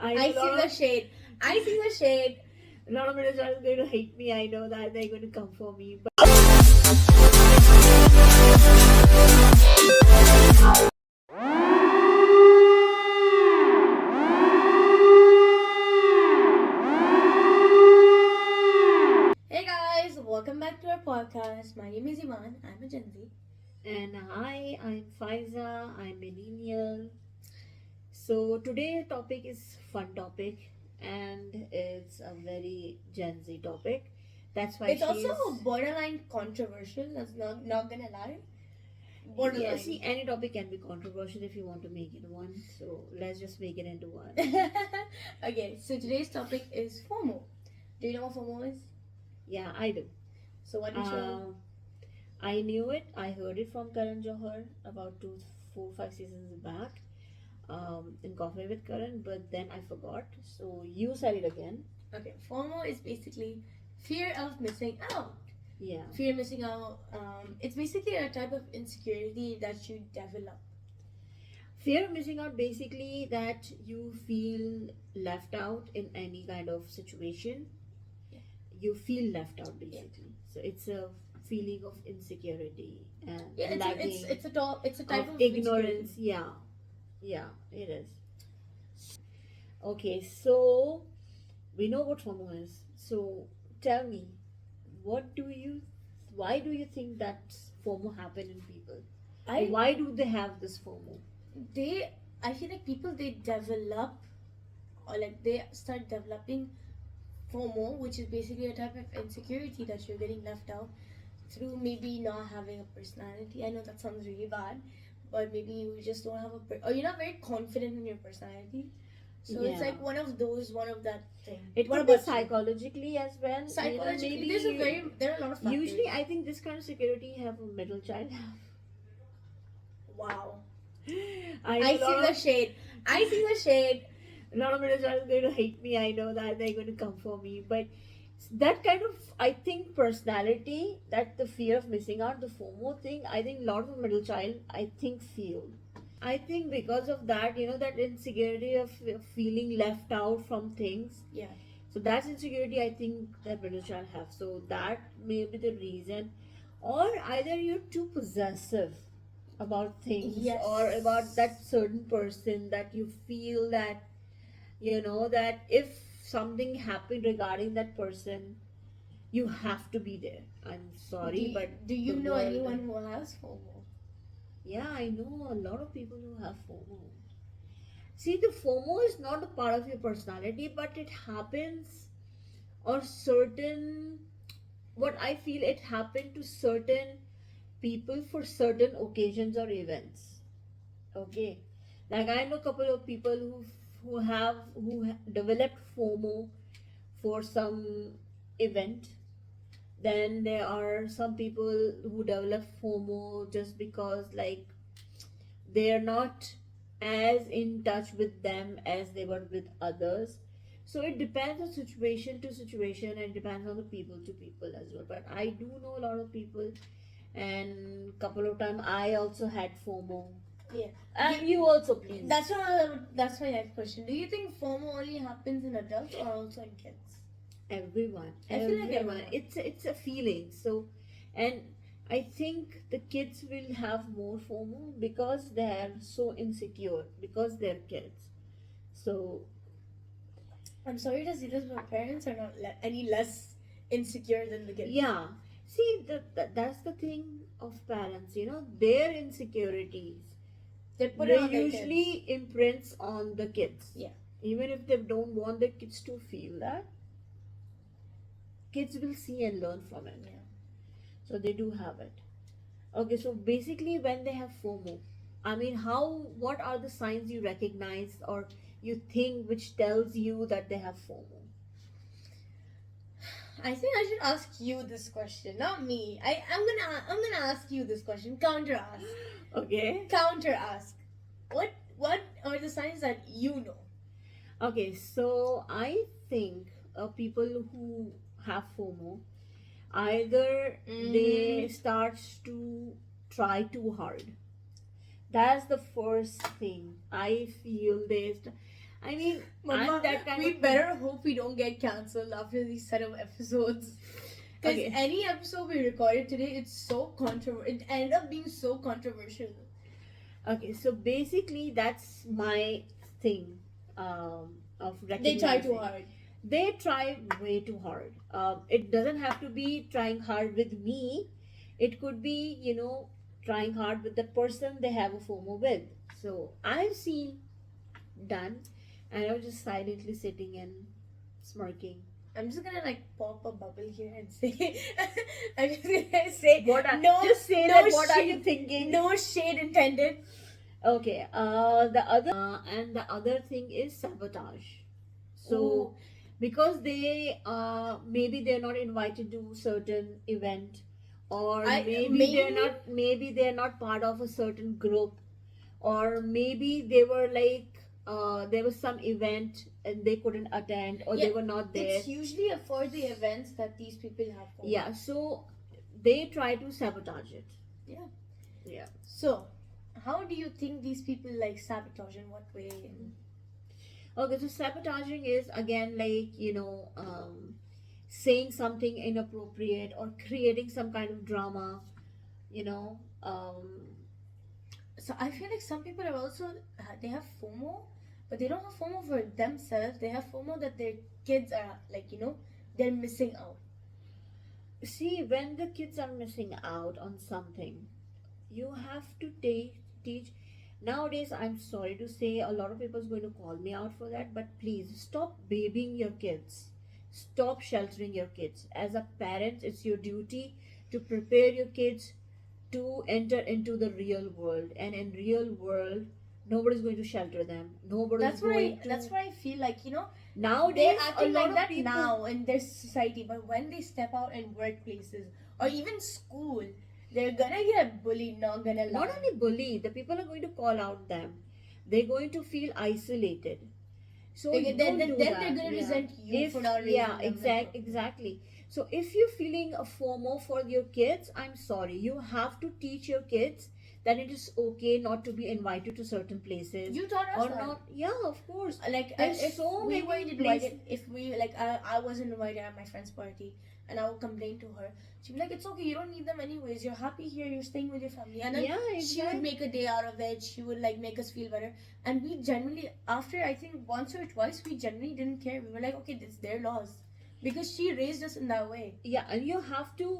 I see the shade. I see the shade. A lot of middle child is going to hate me. I know that they're going to come for me. But Hey guys, welcome back to our podcast. My name is Iman. I'm a Gen Z. and hi, I'm Faiza. I'm millennial. So today topic is fun topic, and it's a very Gen Z topic. That's why It's also borderline controversial. That's not gonna lie. Borderline. Yeah, see, any topic can be controversial if you want to make it one. So let's just make it into one. Okay, so today's topic is FOMO. Do you know what FOMO is? Yeah, I do. So what did you? Um, I knew it. I heard it from Karan Johar about 4, 5 seasons back in Coffee with Karan, but then I forgot. So you said it again. Okay, FOMO is basically fear of missing out. Yeah. Fear of missing out. It's basically a type of insecurity that you develop. Fear of missing out, basically that you feel left out in any kind of situation. Yeah. You feel left out basically. So it's a feeling of insecurity and Yeah, lagging, it's a type of ignorance. Yeah, it is. Okay, so we know what FOMO is. So tell me, why do you think that FOMO happen in people? Why do they have this FOMO? I feel like people, they develop, or like they start developing FOMO, which is basically a type of insecurity that you're getting left out through maybe not having a personality. I know that sounds really bad, but maybe you just don't have or you're not very confident in your personality. So it's Yeah. like one of that thing. It What could be about you? psychologically as well. Psychologically, Maybe there are a lot of factors. usually I think this kind of security have a middle child have. Wow. I see the shade. I see the shade. A lot of middle child is going to hate me. I know that they're going to come for me, but that kind of, I think, personality, that the fear of missing out, the FOMO thing, I think a lot of middle child, I think, feel. I think because of that, that insecurity of feeling left out from things. Yeah. So that's insecurity I think that middle child have. So that may be the reason. Or either you're too possessive about things, Yes. or about that certain person, that you feel that, that if something happened regarding that person, you have to be there. I'm sorry, but do you the know world- anyone who has FOMO? Yeah, I know a lot of people who have FOMO. See, the FOMO is not a part of your personality, but it happens or certain, what I feel, it happened to certain people for certain occasions or events. Okay. Like I know a couple of people who developed FOMO for some event. Then there are some people who develop FOMO just because, like, they're not as in touch with them as they were with others. So it depends on situation to situation, and it depends on the people to people as well. But I do know a lot of people, and couple of times I also had FOMO. Yeah. And you also, please. That's my next question. Do you think FOMO only happens in adults or also in kids? Everyone. I feel like everyone. It's a feeling. So, and I think the kids will have more FOMO because they are so insecure, because they're kids. So I'm sorry to see this, but parents are not any less insecure than the kids. yeah, see, that's the thing of parents. Their insecurities, They put they it on their usually kids. imprints on the kids. Yeah. Even if they don't want the kids to feel that, kids will see and learn from it. Yeah. So they do have it. Okay, so basically when they have FOMO, I mean, what are the signs you recognize or you think which tells you that they have FOMO? I think I should ask you this question, not me. I'm gonna ask you this question. Counter ask. Okay. Counter ask. What are the signs that you know? Okay, so I think people who have FOMO, either they start to try too hard. That's the first thing I feel. I mean, Mama, I'm that kind we of better hope we don't get cancelled after these set of episodes. Because Okay. any episode we recorded today, it's so it ended up being so controversial. Okay, so basically that's my thing of They try too recognizing. hard. They try way too hard. It doesn't have to be trying hard with me. It could be, trying hard with the person they have a FOMO with. So I've seen done, and I was just silently sitting and smirking. I'm just gonna like pop a bubble here and say, I'm just gonna say, What are, no, just say no that what are you shade, thinking? no shade intended. Okay. The other thing is sabotage. So Ooh. because they maybe they're not invited to certain event, or maybe they're not part of a certain group, or maybe they were like there was some event and they couldn't attend, or Yeah, they were not there. It's usually for the events that these people have. FOMO. Yeah, so they try to sabotage it. Yeah. Yeah. So, how do you think these people like sabotage? In what way? Okay, so sabotaging is again like saying something inappropriate or creating some kind of drama, you know. So I feel like some people are also they have FOMO, but they don't have FOMO for themselves. They have FOMO that their kids are like they're missing out. See, when the kids are missing out on something, you have to teach. Nowadays, I'm sorry to say, a lot of people is going to call me out for that, but please stop babying your kids. Stop sheltering your kids. As a parent, it's your duty to prepare your kids to enter into the real world, and in real world, nobody's going to shelter them. Nobody's That's what going to. That's what I feel like. Nowadays, They're a acting lot like of that people. now in their society, but when they step out in workplaces or even school, they're gonna get bullied. Not gonna lie. Not only bully, the people are going to call out them. They're going to feel isolated. So then don't they're do gonna that. resent you for not raising Yeah, them. exactly. So if you're feeling a FOMO for your kids, I'm sorry. You have to teach your kids that it is okay not to be invited to certain places. You taught us Or that. not. Yeah, of course. Like There's if so we many weren't places. invited, if we like I wasn't invited at my friend's party, and I would complain to her, she'd be like, "It's okay, you don't need them anyways. You're happy here. You're staying with your family." And then Yeah, she would exactly. make a day out of it. She would like make us feel better, and we generally, after I think once or twice, we generally didn't care. We were like, "Okay, it's their laws," because she raised us in that way. Yeah, and you have to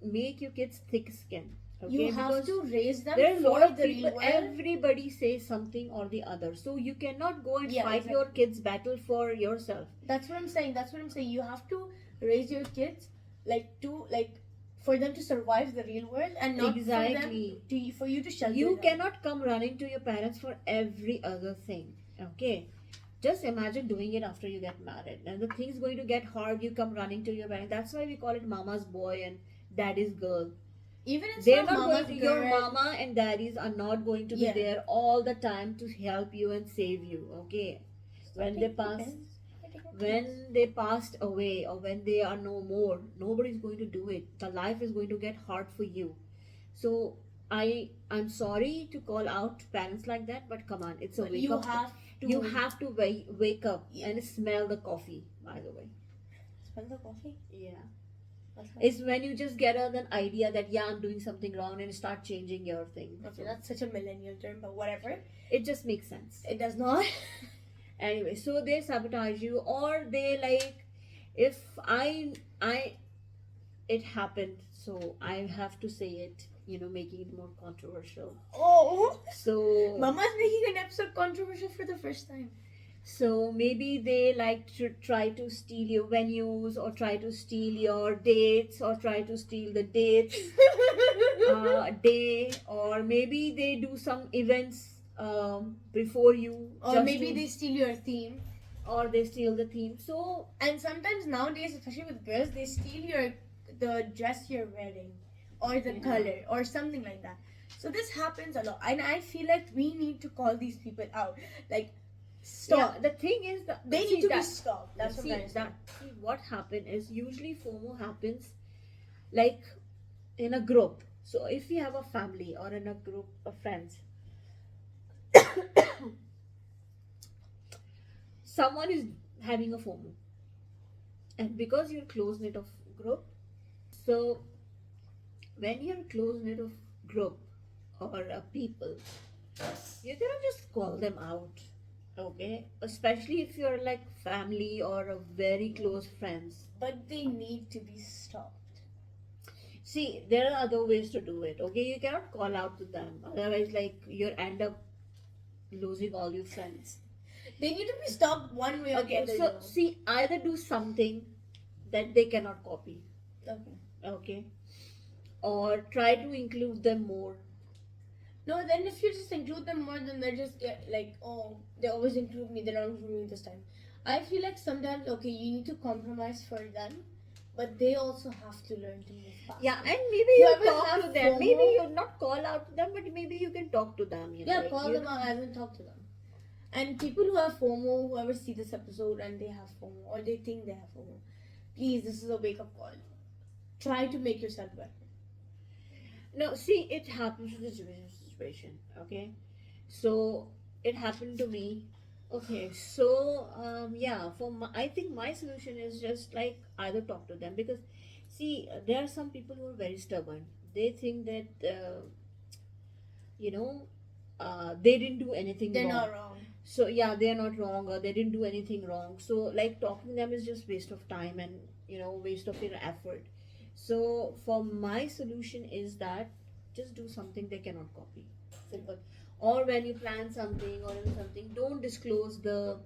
make your kids thick skin. Okay? You have Because to raise them there are a for lot of the real people, world. everybody says something or the other, so you cannot go and Yeah, fight exactly. your kids battle for yourself. That's what I'm saying. That's what I'm saying. You have to raise your kids for them to survive the real world and not Exactly. for you to shelter You them. cannot come running to your parents for every other thing. Okay, just imagine doing it after you get married, and the thing's going to get hard. You come running to your parents. That's why we call it mama's boy and daddy's girl. Even it's They're not not mama's going to, your girl. mama and daddies are not going to be Yeah. there all the time to help you and save you. Okay, when they passed away, or when they are no more, nobody's going to do it. The life is going to get hard for you. So I'm sorry to call out parents like that, but come on, it's a But wake you up. have to You have to wake up Yeah. and smell the coffee. By the way, smell the coffee. yeah, What's that? it's when you just get an idea that yeah, I'm doing something wrong, and start changing your thing. Okay, that's such a millennial term, but whatever. It just makes sense. It does not. Anyway, so they sabotage you, or they like, if I it happened, so I have to say it, making it more controversial. Oh, So Mama's making an episode controversial for the first time. so maybe they like to try to steal your venues, or try to steal your dates, or try to steal the dates day, or maybe they do some events before you, Or just maybe to- they steal your theme. or they steal the theme. So And sometimes nowadays, especially with girls, they steal the dress you're wearing, or the Yeah. color, or something like that. So this happens a lot, and I feel like we need to call these people out. Like, stop. yeah, the thing is that They need to be stopped. That's what see, I'm saying. what happened is usually FOMO happens like in a group. So if you have a family or in a group of friends, someone is having a FOMO, and because you're close knit of group, so when you're close knit of group or people, you cannot just call them out, okay? Especially if you're like family or a very close friends. But they need to be stopped. See, there are other ways to do it, okay? You cannot call out to them, otherwise, like, you end up losing all your friends. They need to be stopped one way or the Okay, other. so see, either do something that they cannot copy, Okay. okay? Or try to include them more. No, then if you just include them more, then they're just like, oh, they always include me, they're not including me this time. I feel like sometimes, okay, you need to compromise for them, but they also have to learn to move fast. Yeah, and maybe you Whoever talk have to them. FOMO- Maybe you not call out to them, but maybe you can talk to them. You know, Yeah, like, call you them out and talk to them. And people who have FOMO, whoever see this episode and they have FOMO or they think they have FOMO, please, this is a wake up call. Try to make yourself better. No, see, it happens to the situation. Okay, so it happened to me. Okay, so yeah, I think my solution is just like either talk to them, because see, there are some people who are very stubborn. They think that you know they didn't do anything They're wrong. not wrong. So yeah, they're not wrong, or they didn't do anything wrong. So like talking to them is just waste of time and waste of your effort. So for my solution is that just do something they cannot copy. Simple. Or when you plan something or something, don't disclose the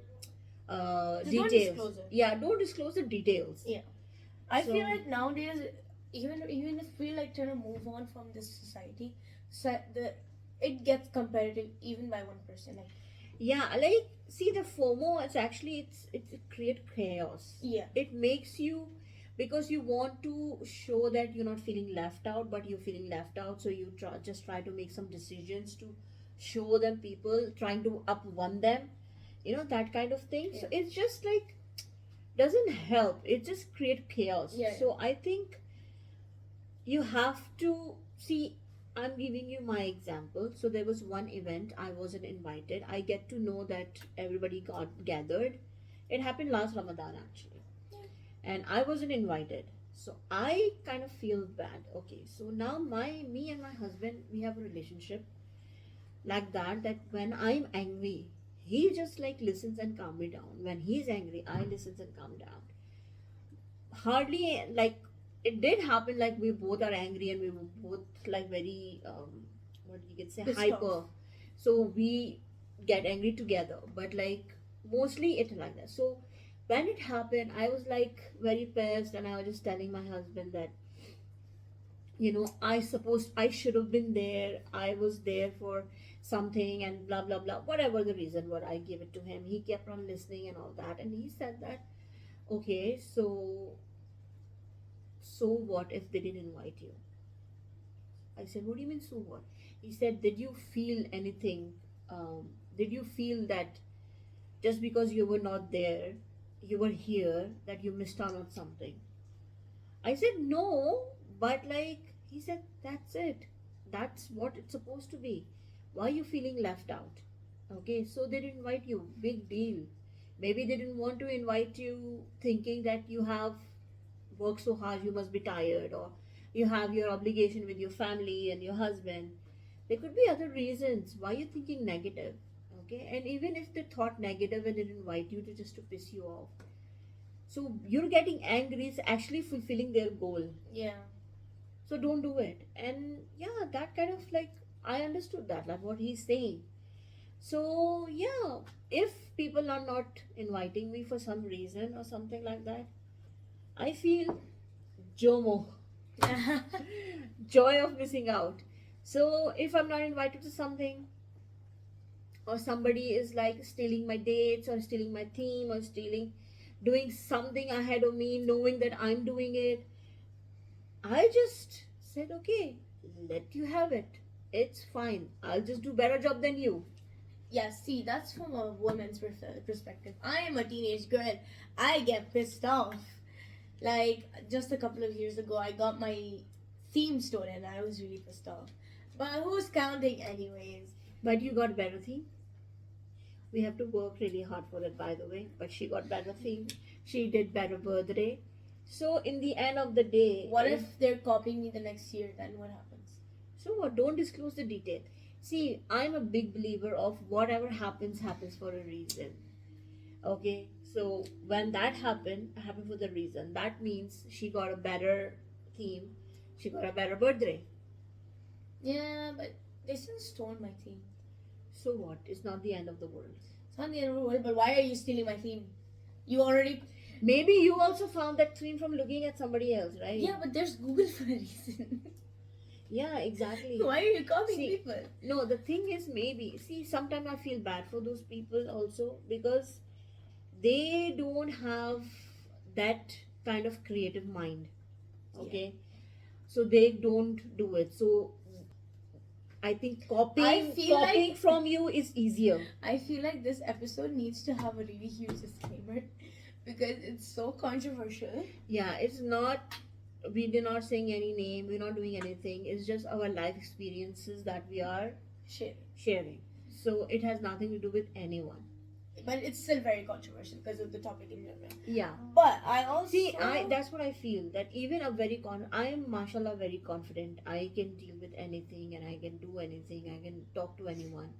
Just details. don't disclose it. Yeah, don't disclose the details. Yeah. I So- feel like nowadays, even if we like trying to move on from this society, so it gets competitive even by one person. Like, Yeah, like see, the FOMO is actually it create chaos. yeah, It makes you, because you want to show that you're not feeling left out, but you're feeling left out, so you try to make some decisions to show them, people trying to up one them, that kind of thing. So Yeah. it's just like doesn't help, it just create chaos. Yeah, So I think you have to see, I'm giving you my example. So there was one event I wasn't invited. I get to know that everybody got gathered. It happened last Ramadan actually. Yeah. And I wasn't invited. So I kind of feel bad. Okay, so now me and my husband, we have a relationship like that when I'm angry, he just like listens and calm me down. When he's angry, I listens and calm down. Hardly like it did happen, like we both are angry and we were both like very what you can say, Pissed hyper. off. So we get angry together, but like mostly it like that. So when it happened, I was like very pissed, and I was just telling my husband that I should have been there. I was there for something and blah blah blah, whatever the reason, what I gave it to him. He kept on listening and all that, and he said that, okay, so what if they didn't invite you? I said, what do you mean, so what? He said, did you feel anything? Did you feel that just because you were not there, you were here, that you missed out on something? I said, no, but like, he said, that's it. That's what it's supposed to be. Why are you feeling left out? Okay, so they didn't invite you. Big deal. Maybe they didn't want to invite you thinking that you have worked so hard, you must be tired, or you have your obligation with your family and your husband. There could be other reasons why you're thinking negative. Okay, and even if they thought negative and didn't invite you to piss you off, so you're getting angry is actually fulfilling their goal. Yeah. So don't do it. And yeah, that kind of like I understood that, like what he's saying. So yeah, if people are not inviting me for some reason or something like that, I feel JOMO, joy of missing out. So if I'm not invited to something, or somebody is like stealing my dates or stealing my theme or doing something ahead of me, knowing that I'm doing it, I just said, okay, let you have it. It's fine. I'll just do better job than you. Yeah, see, that's from a woman's perspective. I am a teenage girl. I get pissed off. Like, just a couple of years ago, I got my theme stolen and I was really pissed off. But who's counting anyways? But you got better theme. We have to work really hard for it, by the way. But she got better theme. She did better birthday. So in the end of the day, What if they're copying me the next year? Then what happens? so what? Don't disclose the detail. See, I'm a big believer of whatever happens happens for a reason. Okay, so when that happened for the reason. That means she got a better theme. She got a better birthday. Yeah, but they still stole my theme. So what? It's not the end of the world. It's not the end of the world, but why are you stealing my theme? You already. Maybe you also found that theme from looking at somebody else, right? Yeah, but there's Google for a reason. Yeah, exactly. Why are you copying See, people? No, the thing is, maybe, see, sometimes I feel bad for those people also because they don't have that kind of creative mind. Okay, so they don't do it. So I think copying from you is easier. I feel like this episode needs to have a really huge disclaimer because it's so controversial. Yeah, it's not. We're not saying any name. We're not doing anything. It's just our life experiences that we are Shit. sharing. So it has nothing to do with anyone. But it's still very controversial because of the topic in general. Yeah. But I also See, that's what I feel. That even I am mashallah very confident. I can deal with anything and I can do anything. I can talk to anyone.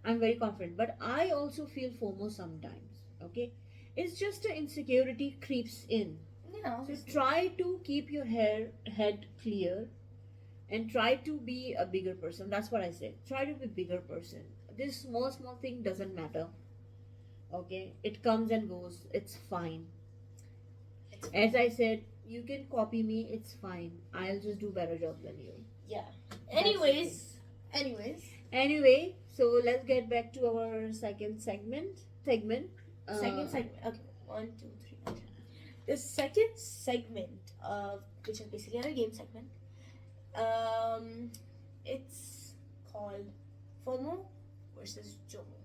I'm very confident. But I also feel FOMO sometimes. Okay, it's just an insecurity creeps in. Yeah. So try to keep your head clear, and try to be a bigger person. That's what I said. Try to be a bigger person. This small thing doesn't matter. Okay, it comes and goes. It's fine. As I said, you can copy me. It's fine. I'll just do better job than you. Yeah. That's Anyway, so let's get back to our second segment. Second segment. Okay, 1, 2, 3. The second segment of which is basically our game segment. It's called FOMO versus JOMO,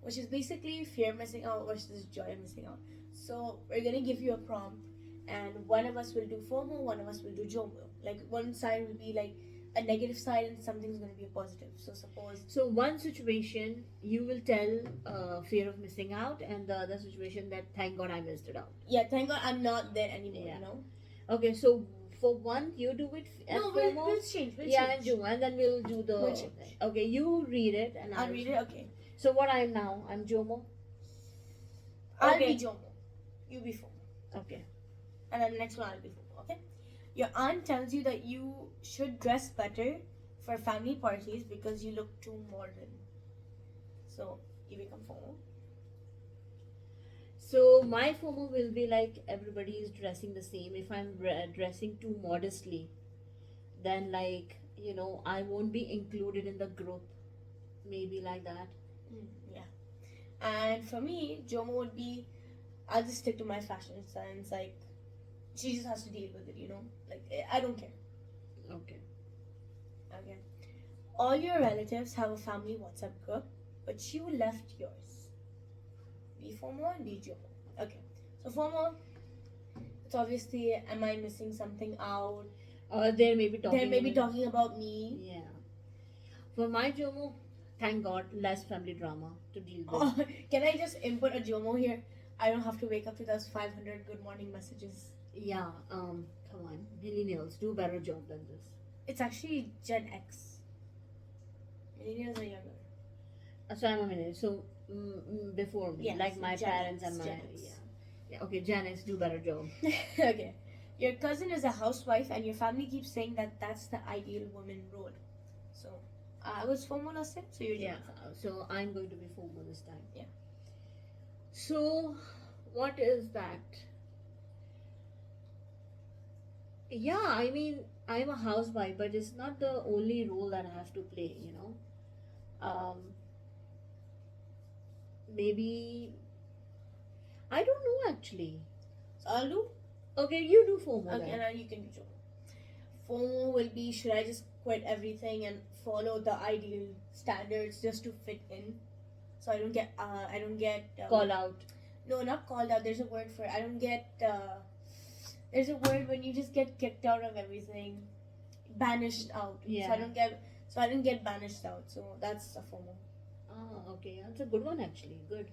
which is basically fear missing out versus joy missing out. So we're gonna give you a prompt, and one of us will do FOMO, one of us will do JOMO. Like one side will be like a negative side, and something's gonna be a positive. So suppose. So one situation you will tell fear of missing out, and the other situation that thank God I missed it out. Yeah, thank God I'm not there anymore. Yeah. You know. Okay, so for one you do it as No, FOMO. we'll change. And Juma, and then we'll do the. We'll change. Okay, you read it, and I'll read it. Okay. So what I am now? I'm Jomo. I'll Okay. be Jomo. You be FOMO. Okay. And then the next one I'll be FOMO. Okay. Your aunt tells you that you should dress better for family parties because you look too modern. So you become FOMO. So my FOMO will be like everybody is dressing the same. If I'm dressing too modestly, then I won't be included in the group. Maybe like that. Yeah. And for me, Jomo would be, I'll just stick to my fashion sense. Like, she just has to deal with it, you know? Like, I don't care. Okay. Okay. All your relatives have a family WhatsApp group, but you left yours. Be FOMO and be JOMO. Okay. So FOMO, it's obviously, am I missing something out? They may be talking. They may be talking about me. Yeah. For my JOMO, thank God, less family drama to deal with. Oh, can I just input a JOMO here? I don't have to wake up to those 500 good morning messages. Yeah. Come on, millennials, do a better job than this. It's actually Gen X. Millennials are younger. So I'm a millennial. So before me, Yes, like my Gen parents X, and my Gen X. yeah. Okay, Gen X, do better job. Okay. Your cousin is a housewife and your family keeps saying that that's the ideal woman role. So, I was FOMO last time, so you're Yeah. doing So I'm going to be FOMO this time. Yeah. So, what is that? Yeah, I mean, I'm a housewife, but it's not the only role that I have to play, you know. Maybe I don't know actually. So I'll do. Okay, you do FOMO Okay, then. now you can do JOMO. FOMO will be, should I just quit everything and follow the ideal standards just to fit in? So I don't get Call out. No, not called out. There's a word for it. I don't get. There's a word when you just get kicked out of everything, banished out. Yeah. So I don't get banished out. So that's a FOMO. Okay, that's a good one actually. Good.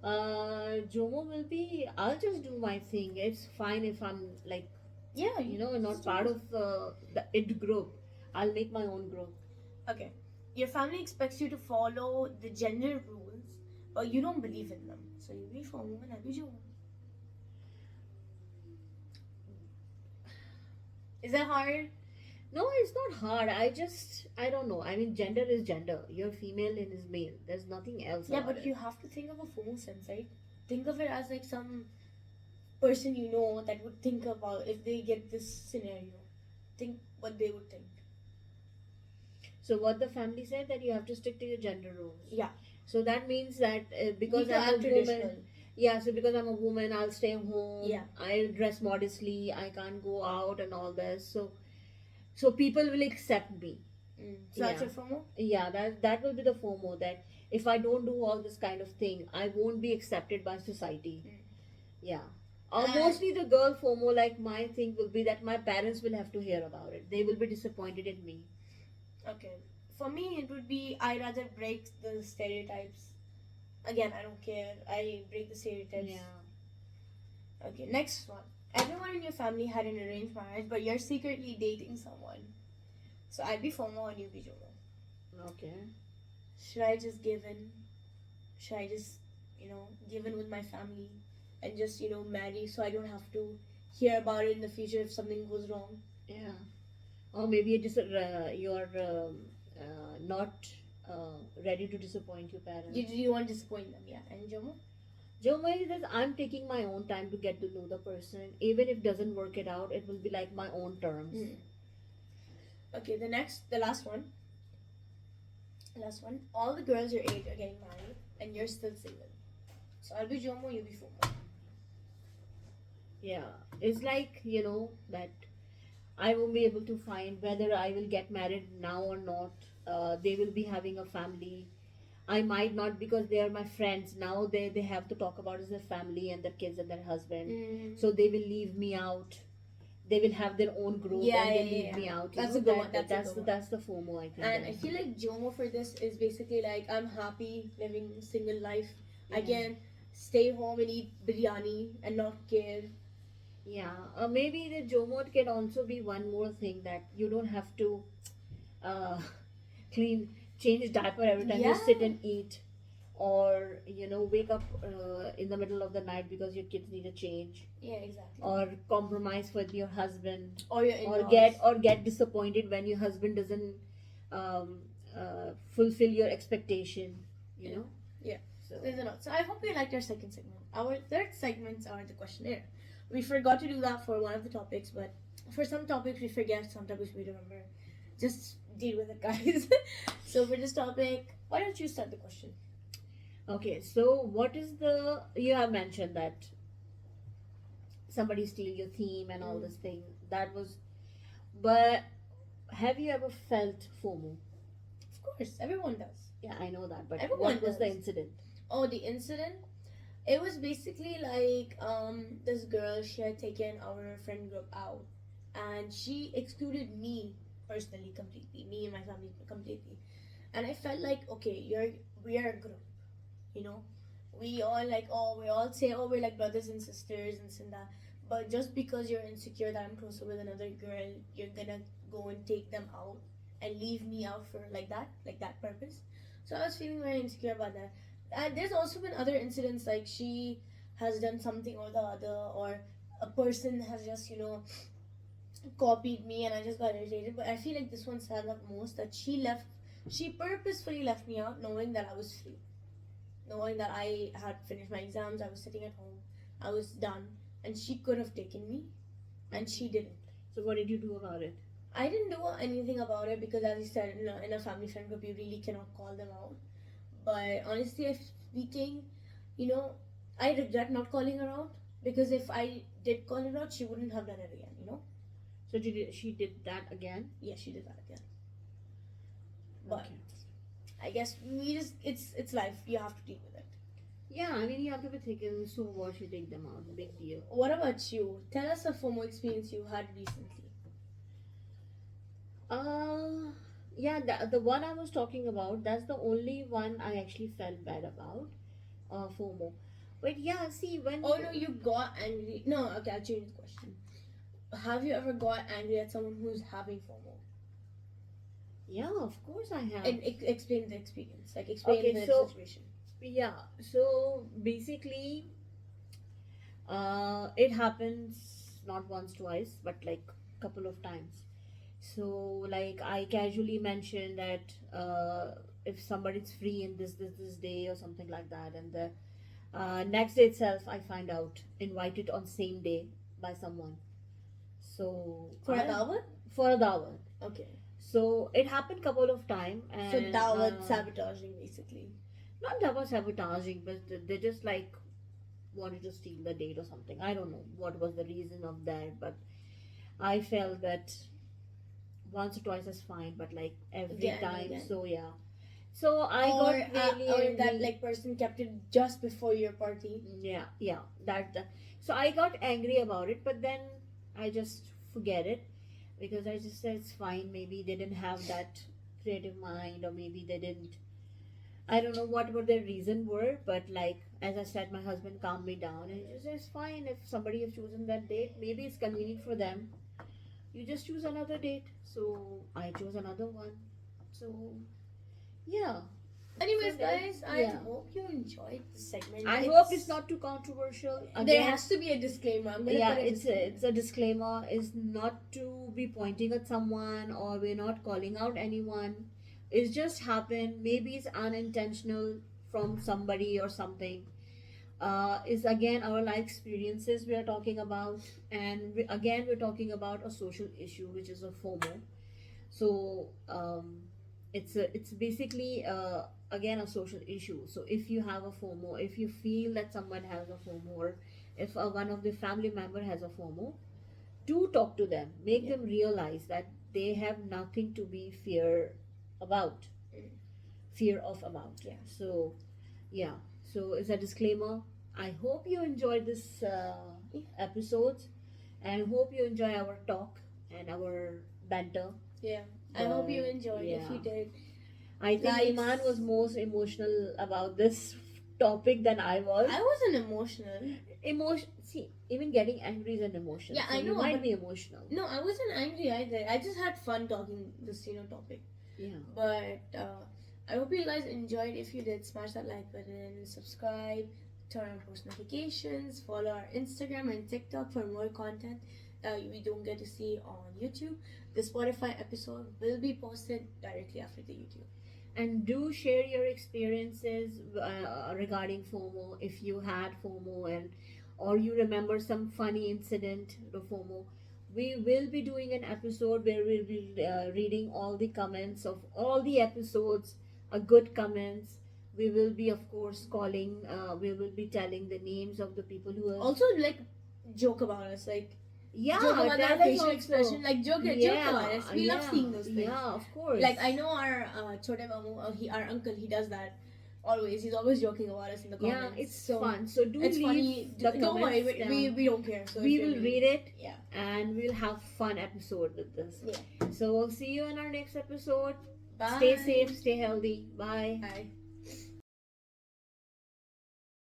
Jomo will be. I'll just do my thing. It's fine if I'm like, Yeah, not just do part it. of the it group. I'll make my own group. Okay. Your family expects you to follow the gender rules, but you don't believe in them. So you be for woman, I'll be Jomo. Is that hard? No, it's not hard. I don't know. I mean, gender is gender. You're female and is male. There's nothing else Yeah, about but it. you have to think of a formal sense, right? Think of it as like some person you know that would think about if they get this scenario. Think what they would think. So what the family said that you have to stick to your gender roles. Yeah. So that means that You because need to I'm a act traditional. woman, yeah. So because I'm a woman, I'll stay home. Yeah. I'll dress modestly. I can't go out and all this. So people will accept me. So that's Yeah. your FOMO? Yeah, that will be the FOMO, that if I don't do all this kind of thing, I won't be accepted by society. Yeah. And- Mostly the girl FOMO, like my thing will be that my parents will have to hear about it. They will be disappointed in me. Okay. For me, it would be I rather break the stereotypes. Again, I don't care. I break the stereotypes. Yeah. Okay, next one. Everyone in your family had an arranged marriage, but you're secretly dating someone. So I'd be FOMO and you be JOMO. Okay. Should I just give in? Should I just, give in with my family and just, marry so I don't have to hear about it in the future if something goes wrong? Yeah. Or maybe you're not ready to disappoint your parents. You want to disappoint them, yeah. And JOMO? Jomo is that I'm taking my own time to get to know the person. Even if doesn't work it out, it will be like my own terms. Okay, the last one. Last one. All the girls your age are getting married and you're still single. So I'll be JOMO, you'll be FOMO. Yeah. It's like, that I won't be able to find whether I will get married now or not. They will be having a family. I might not, because they are my friends. Now they have to talk about is their family and their kids and their husband. So they will leave me out. They will have their own group and they leave me out. That's a good one. That's the FOMO, I think. And I feel like JOMO for this is basically like I'm happy living single life. I can stay home and eat biryani and not care. Yeah, maybe the JOMO can also be one more thing, that you don't have to uh, change diaper every time you sit and eat, or wake up in the middle of the night because your kids need a change. Yeah, exactly. Or compromise with your husband, or your in-laws. or get disappointed when your husband doesn't fulfill your expectation. You know. Yeah. So So I hope you liked our second segment. Our third segments are the questionnaire. We forgot to do that for one of the topics, but for some topics we forget, some topics we remember. Just deal with it, guys. So for this topic, why don't you start the question? okay, so what is you have mentioned that somebody steal your theme and all this thing. That was, but have you ever felt FOMO? Of course, everyone does. Yeah, I know that, but Everyone what was the does. incident? Oh, the incident? It was basically like this girl, she had taken our friend group out and she excluded me personally completely, me and my family completely. And I felt like, okay, we are a group, we all we all say, oh, we're like brothers and sisters and this and that. But just because you're insecure that I'm closer with another girl, you're gonna go and take them out and leave me out for like that purpose. So I was feeling very insecure about that. And there's also been other incidents like she has done something or the other, or a person has just copied me and I just got irritated. But I feel like this one stands out most, that she purposefully left me out knowing that I was free, knowing that I had finished my exams, I was sitting at home, I was done, and she could have taken me and she didn't. So what did you do about it? I didn't do anything about it because, as you said, in a family friend group you really cannot call them out. But honestly speaking, I regret not calling her out, because if I did call her out, she wouldn't have done it again. So she did that again? Yeah, she did that again. But Okay. I guess it's life. You have to deal with it. Yeah, I mean, you have to be thinking, so what, you take them out, big deal. What about you? Tell us a FOMO experience you had recently. Yeah, the one I was talking about, that's the only one I actually felt bad about, FOMO. But yeah, see, when Oh no, you got angry. No, okay, I'll change the question. Have you ever got angry at someone who's having FOMO? yeah, of course I have. And explain the experience. Like explain Okay, the so situation. yeah, so basically, it happens not once, twice, but like couple of times. So like I casually mentioned that if somebody's free in this day or something like that, and the next day itself I find out invited on same day by someone. So For a dawat? for a dawat. Okay. So it happened couple of time, So and dawat sabotaging basically. not that was sabotaging, but they just like wanted to steal the date or something. I don't know what was the reason of that, but I felt that once or twice is fine, but like every Again and time. again. So yeah. So I or got really or that angry. like person kept it just before your party. Yeah, yeah, that. So I got angry about it, but then I just forget it because I just said it's fine. Maybe they didn't have that creative mind, or maybe they didn't. I don't know what their reason were, but like as I said, my husband calmed me down and he just said it's fine if somebody has chosen that date. Maybe it's convenient for them. You just choose another date. So I chose another one. So yeah. Anyways, So that- guys, I yeah. hope you enjoyed the segment. I hope it's not too controversial. There Again, has to be a disclaimer. I'm gonna yeah, put it's a disclaimer. Is not to be pointing at someone, or we're not calling out anyone. It's just happened. Maybe it's unintentional from somebody or something. Is again our life experiences we are talking about, and again we're talking about a social issue, which is a FOMO. So it's basically again a social issue. So if you have a FOMO, if you feel that someone has a FOMO, or if one of the family member has a FOMO, do talk to them, make Yeah. them realize that they have nothing to be about Mm. fear of about. Yeah. So yeah, so it's a disclaimer. I hope you enjoyed this episode, and hope you enjoy our talk and our banter. Yeah. I hope you But, enjoyed. If you yeah. did, I think Likes. Iman was most emotional about this topic than I was. I wasn't emotional. Emotion. See, even getting angry is an emotion. Yeah, so I you know, might but- be emotional. No, I wasn't angry either. I just had fun talking this topic. Yeah. But I hope you guys enjoyed. If you did, smash that like button, subscribe, turn on post notifications, follow our Instagram and TikTok for more content that we don't get to see on YouTube. The Spotify episode will be posted directly after the YouTube. And do share your experiences regarding FOMO, if you had FOMO, and or you remember some funny incident of FOMO. We will be doing an episode where we'll be reading all the comments of all the episodes, good comments. We will be, of course, calling. We will be telling the names of the people who have. Also, like, joke about us. Like, Yeah, joke about tell our us facial also. expression. Like, joke about us. We love seeing those things. Yeah, of course. Like, I know our Chote Mamu, our uncle, he does that always. He's always joking about us in the comments. Yeah, it's so fun. So do it's leave funny. the Don't worry, comments we down. don't care. So We if you're will read it, Yeah. and we'll have fun episode with this. Yeah. So we'll see you in our next episode. Bye. Stay safe, stay healthy. Bye. Bye.